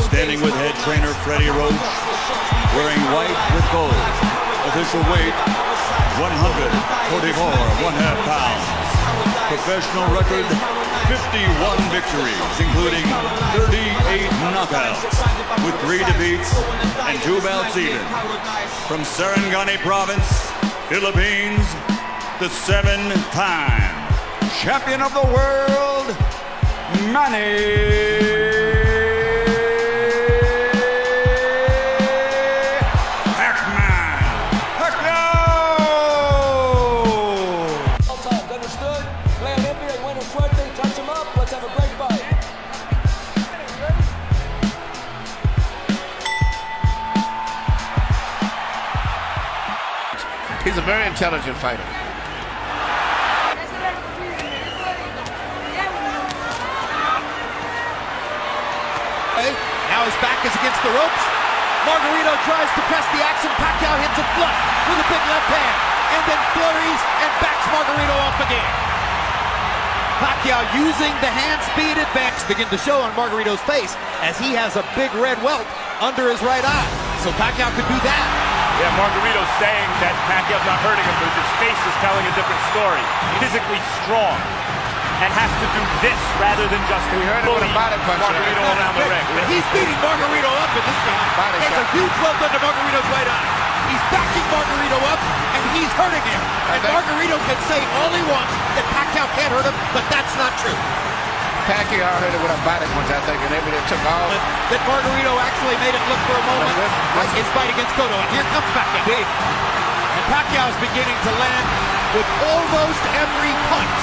Standing with head trainer Freddie Roach, wearing white with gold. Official weight, 144 1/2 pounds. Professional record, 51 victories, including 38 knockouts, with 3 defeats and 2 bouts even. From Sarangani Province, Philippines, the 7-time champion of the world, Manny Pacquiao! All times, understood? Play on India, win him Fuerte, touch him up, let's have a break fight. He's a very intelligent fighter. Now his back is against the ropes. Margarito tries to press the action. Pacquiao hits him flush with a big left hand, and then flurries and backs Margarito off again. Pacquiao using the hand speed advantage begin to show on Margarito's face as he has a big red welt under his right eye. So Pacquiao could do that. Yeah, Margarito's saying that Pacquiao's not hurting him, but his face is telling a different story. Physically strong and has to do this rather than just bully Margarito around the ring. He's beating Margarito up in this guy. There's a huge welt under Margarito's right eye. He's backing Margarito up, and he's hurting him. And Margarito can say all he wants that Pacquiao can't hurt him, but that's not true. Pacquiao hit it with a body punch, I think, and everybody took all. That Margarito actually made it look for a moment like his fight against Cotto. And here comes Pacquiao. And Pacquiao is beginning to land with almost every punch.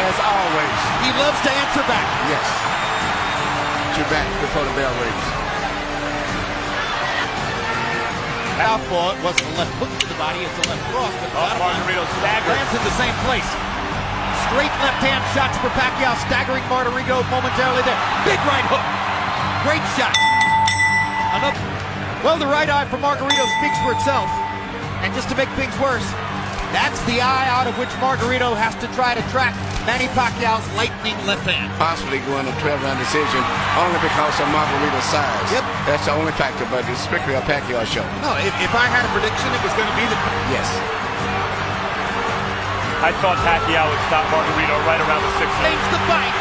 As always. He loves to answer back. Yes. You're back before the bell rings. Southpaw, it wasn't a left hook to the body, it's a left cross. Margarito staggered. Lands in the same place. Straight left-hand shots for Pacquiao, staggering Margarito momentarily there. Big right hook. Great shot. Well, the right eye for Margarito speaks for itself. And just to make things worse, that's the eye out of which Margarito has to try to track Manny Pacquiao's lightning left hand. Possibly going to 12-round decision only because of Margarito's size. Yep. That's the only factor, but it's strictly a Pacquiao show. No, if I had a prediction, it was going to be the... Yes. I thought Pacquiao would stop Margarito right around the 6th. Change the fight.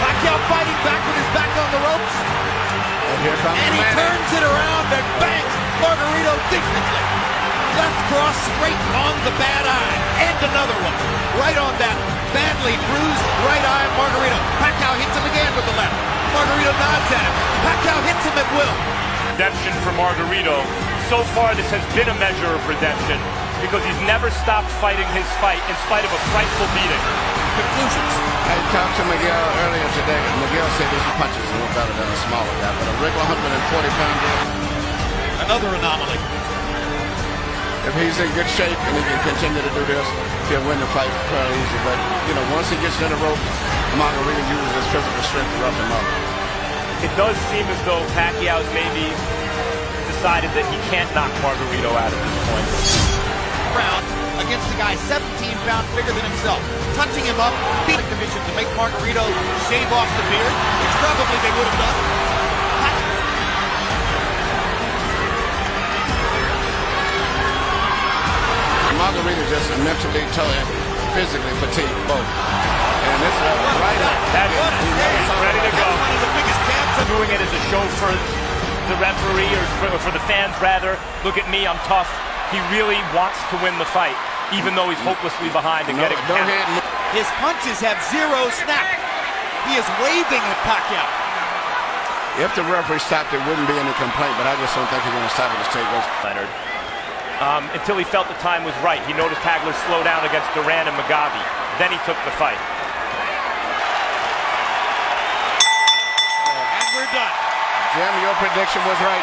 Pacquiao fighting back with his back on the ropes. And here comes And he Manny. turns it around and bangs Margarito defensively. Left cross straight on the bad eye. And another one. Right on that badly bruised right eye of Margarito. Pacquiao hits him again with the left. Margarito nods at him. Pacquiao hits him at will. Redemption for Margarito. So far, this has been a measure of redemption because he's never stopped fighting his fight in spite of a frightful beating. Conclusions. I talked to Miguel earlier today. Miguel said his punches a little better than a smaller guy, but a regular 140-pound guy. Another anomaly. If he's in good shape and he can continue to do this, he'll win the fight fairly easy. But, you know, once he gets in the ropes, Margarito uses his physical strength to rough him up. It does seem as though Pacquiao's maybe decided that he can't knock Margarito out at this point. Round against the guy 17 pounds bigger than himself, touching him up, beating condition to make Margarito shave off the beard, which probably they would have done. Margarito just mentally, physically fatigued both. And this is right up. He's ready to go. One of the biggest camps. Doing it as a show for the referee or for the fans rather. Look at me, I'm tough. He really wants to win the fight, even though he's hopelessly behind and getting counted. His punches have zero snap. He is waving at Pacquiao. If the referee stopped, there wouldn't be any complaint, but I just don't think he's going to stop it. Leonard. Until he felt the time was right. He noticed Hagler slow down against Duran and Mugabe. Then he took the fight. And we're done. Jim, your prediction was right.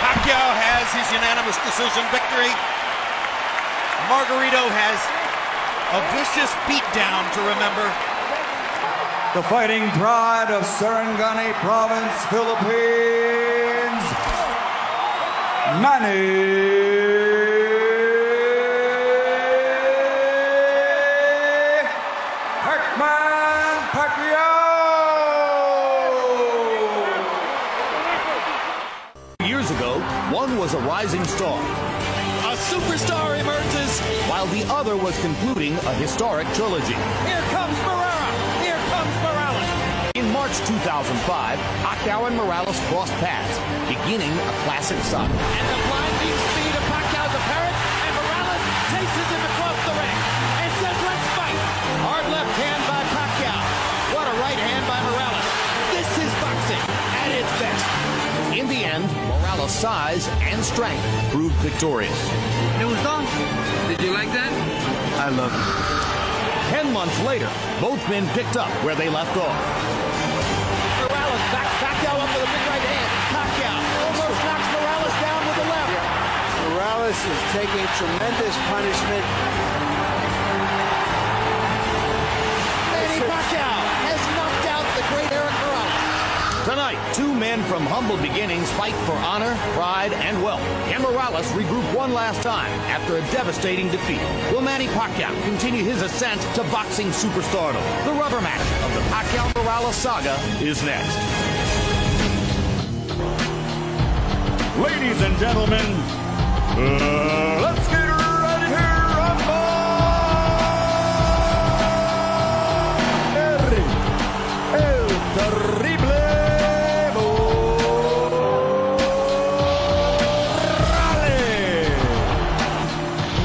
Pacquiao has his unanimous decision victory. Margarito has a vicious beatdown to remember. The fighting pride of Sarangani Province, Philippines, Manny Manny Pacquiao! Years ago, one was a rising star. A superstar emerges. While the other was concluding a historic trilogy. Here comes Morera. Here comes Morales. In March 2005, Pacquiao and Morales crossed paths, beginning a classic saga. And the blinding speed of Pacquiao's apparent, and Morales chases him across the ring and says, let's fight. Hard left hand by Pacquiao. What a right hand by Morales. This is boxing at its best. In the end, Morales' size and strength proved victorious. It was done. Did you like that? I love it. 10 months later, both men picked up where they left off. Morales backs Pacquiao up with a big right hand. Pacquiao almost knocks Morales down with the left. Morales is taking tremendous punishment. Manny Pacquiao has knocked out the great Eric Morales. Tonight, two men from humble beginnings fight for honor, pride, and wealth. Can Morales regroup one last time after a devastating defeat? Will Manny Pacquiao continue his ascent to boxing superstardom? The rubber match of the Pacquiao-Morales saga is next. Ladies and gentlemen, let's get ready to rumble! El terrible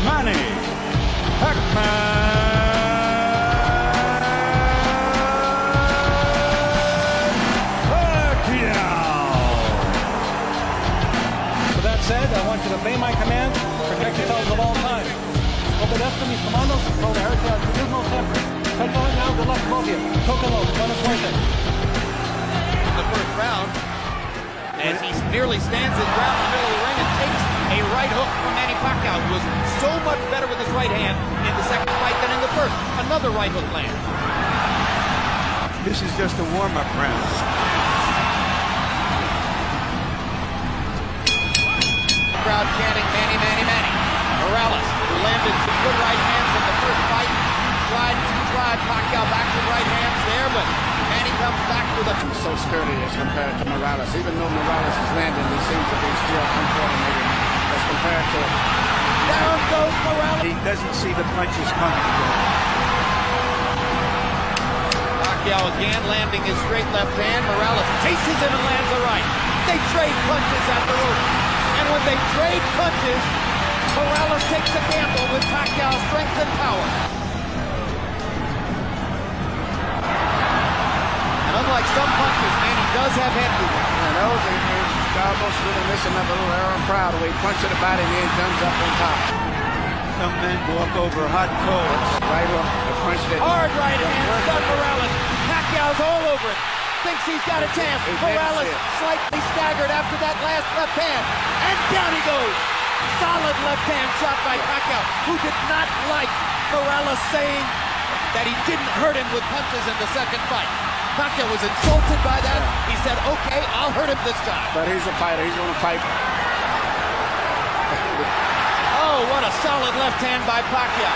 Manny With that said, I want you to obey my commands, protect yourselves at all times. Obedezcan mis comandos, protegerse al mismo siempre. Take on now, good luck to both of you. Tócalo, buena suerte. In the first round, as he nearly stands his ground in the middle of the ring and takes a right hook from Manny Pacquiao, who was so much better with his right hand in the second fight than in the first. Another right hook lands. This is just a warm-up round. Crowd chanting Manny, Manny, Manny. Morales, who landed some good right hands in the first fight, tried Pacquiao back with right hands there, but Manny comes back with a... He's so sturdy as compared to Morales. Even though Morales is landing, he seems to be still uncoordinated as compared to... Down goes Morales. He doesn't see the punches coming. Pacquiao again landing his straight left hand. Morales chases him and lands a right. They trade punches at the rope. And when they trade punches, Morales takes a gamble with Pacquiao's strength and power. And unlike some punches, Manny does have head movement. And those are almost really missing up a little Aaron Proud. He punches the body and then comes up on top. Some men walk over hot coals. Right hook, the punch that... Hard right hand by Morales. Pacquiao's all over it. Thinks he's got a chance. Morales slightly staggered after that last left hand. And down he goes. Solid left hand shot by Pacquiao, who did not like Morales saying that he didn't hurt him with punches in the second fight. Pacquiao was insulted by that. He said, okay, I'll hurt him this time. But he's a fighter. He's going to fight. Oh, what a solid left hand by Pacquiao.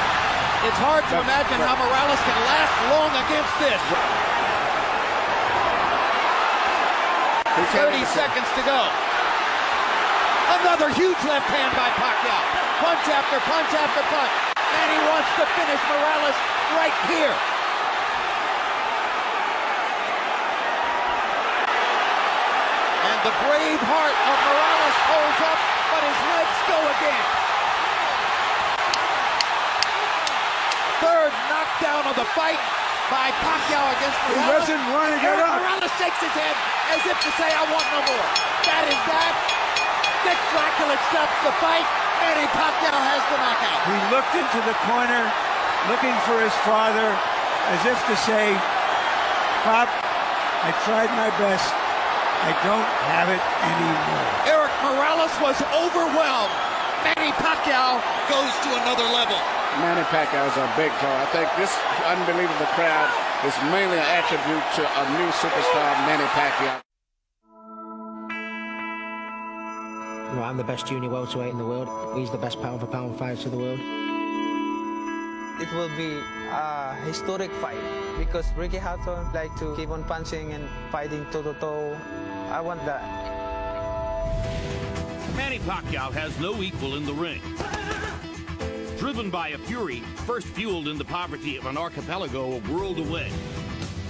It's hard to imagine how Morales can last long against this. 30 seconds to go. Another huge left hand by Pacquiao. Punch after punch after punch. And he wants to finish Morales right here. And the brave heart of Morales holds up, but his legs go again. Third knockdown of the fight by Pacquiao against Morales. He doesn't want to get up. Morales shakes his head as if to say, I want no more. That is that. Dick Dracula stops the fight. Manny Pacquiao has the knockout. He looked into the corner, looking for his father, as if to say, Pop, I tried my best. I don't have it anymore. Eric Morales was overwhelmed. Manny Pacquiao goes to another level. Manny Pacquiao is a big draw. I think this unbelievable crowd is mainly an attribute to a new superstar, Manny Pacquiao. Well, I'm the best junior welterweight in the world. He's the best pound for pound fighter in the world. It will be historic fight because Ricky Hatton like to keep on punching and fighting toe-to-toe. I want that. Manny Pacquiao has no equal in the ring. Driven by a fury first fueled in the poverty of an archipelago a world away.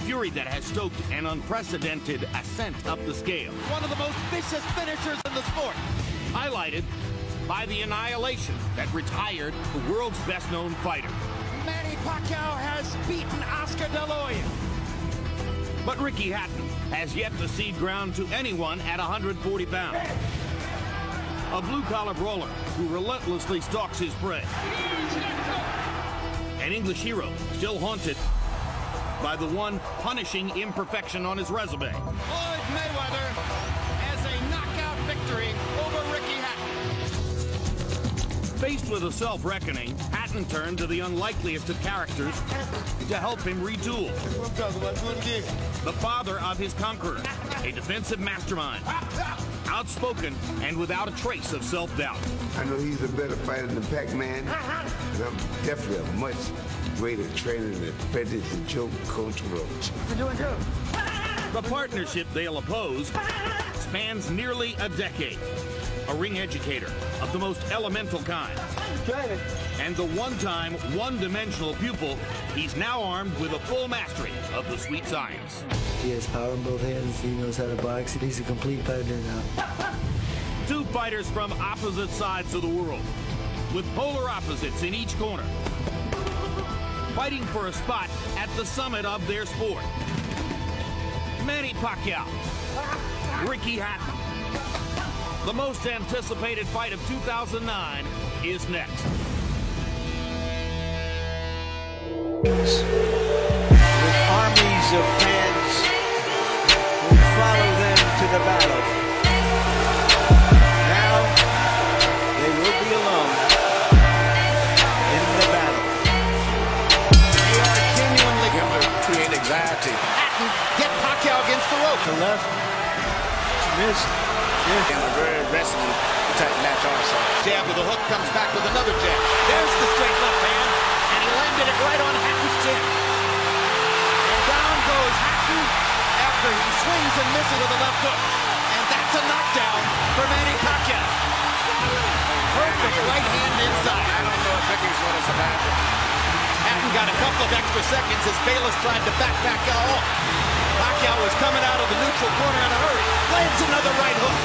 Fury that has stoked an unprecedented ascent up the scale. One of the most vicious finishers in the sport. Highlighted by the annihilation that retired the world's best-known fighter. Manny Pacquiao has beaten Oscar De La Hoya. But Ricky Hatton has yet to cede ground to anyone at 140 pounds. A blue-collar brawler who relentlessly stalks his prey. An English hero still haunted by the one punishing imperfection on his resume. Floyd Mayweather has a knockout victory over Ricky Hatton. Faced with a self-reckoning, Hatton turned to the unlikeliest of characters to help him retool. The father of his conqueror, a defensive mastermind, outspoken and without a trace of self-doubt. I know he's a better fighter than Pac-Man, and I'm definitely a much greater trainer than President Joe Coach Roach. You're doing good. The partnership they'll oppose spans nearly a decade. A ring educator of the most elemental kind. And the one-time, one-dimensional pupil, he's now armed with a full mastery of the sweet science. He has power in both hands. He knows how to box. He's a complete fighter now. Two fighters from opposite sides of the world, with polar opposites in each corner, fighting for a spot at the summit of their sport. Manny Pacquiao, Ricky Hatton. The most anticipated fight of 2009 is next. With armies of fans who follow them to the battle. Now they will be alone in the battle. They are genuinely going to create anxiety. Hatton get Pacquiao against the rope. To left, missed. And a very wrestling type match also. Jab with a hook, comes back with another jab. There's the straight left hand, and he landed it right on Hatton's chin. And down goes Hatton after he swings and misses with a left hook. And that's a knockdown for Manny Pacquiao. Perfect right hand inside. I don't know if Ricky's going to survive it. Hatton got a couple of extra seconds as Bayless tried to back Pacquiao off. Pacquiao was coming out of the neutral corner in a hurry. Lands another right hook.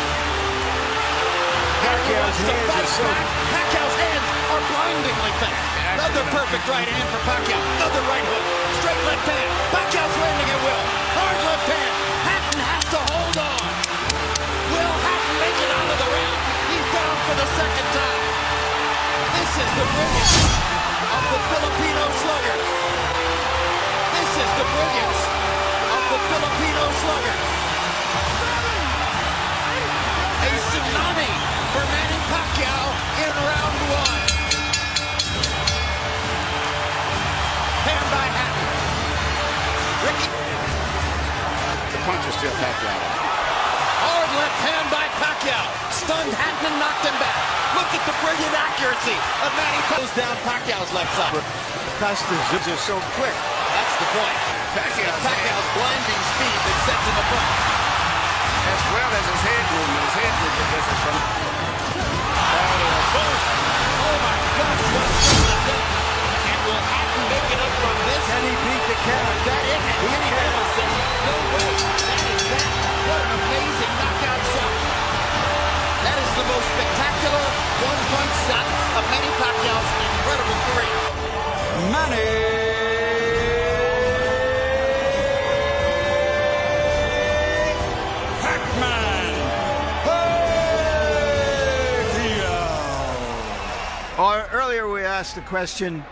Pacquiao's hands are so... Pacquiao's hands are blindingly fast. Another perfect right hand for Pacquiao. Another right hook. Straight left hand. Pacquiao's landing at will. Hard left hand. Hatton has to hold on. Will Hatton make it out of the round? He's down for the second time. This is the brilliance of the Filipino slugger. This is the brilliance of the Filipino slugger. A tsunami for Manny Pacquiao in round one. Hand by Hatton. Ricky. The punch is still Pacquiao. Hard left hand by Pacquiao. Stunned Hatton and knocked him back. Look at the brilliant accuracy of Manny Pacquiao. Down Pacquiao's left side. Costa's zips are so quick. That's the point. Pacquiao's blinding speed that sets him apart. As well as his head movement. His head movement is from... Oh my God, what a shot. And will Hatton make it up from this? Can he beat the cat? That it? Kenny Bayless said, no way. That is that. What an amazing knockout shot. That is the most spectacular one-punch shot of Manny Pacquiao's incredible career. Manny Earlier we asked the question,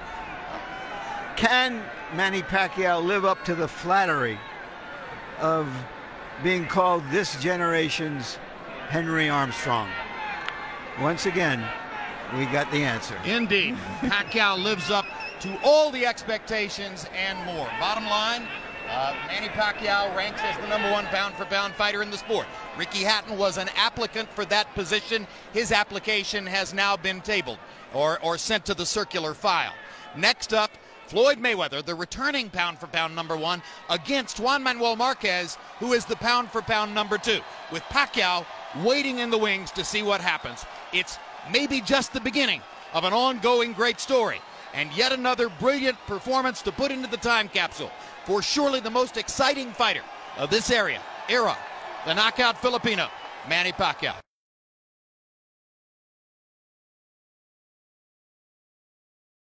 can Manny Pacquiao live up to the flattery of being called this generation's Henry Armstrong? Once again, we got the answer. Indeed. Pacquiao lives up to all the expectations and more. Bottom line, Manny Pacquiao ranks as the #1 pound-for-pound fighter in the sport. Ricky Hatton was an applicant for that position. His application has now been tabled or sent to the circular file. Next up, Floyd Mayweather, the returning pound-for-pound #1, against Juan Manuel Marquez, who is the pound-for-pound #2, with Pacquiao waiting in the wings to see what happens. It's maybe just the beginning of an ongoing great story, and yet another brilliant performance to put into the time capsule for surely the most exciting fighter of this era, the knockout Filipino, Manny Pacquiao.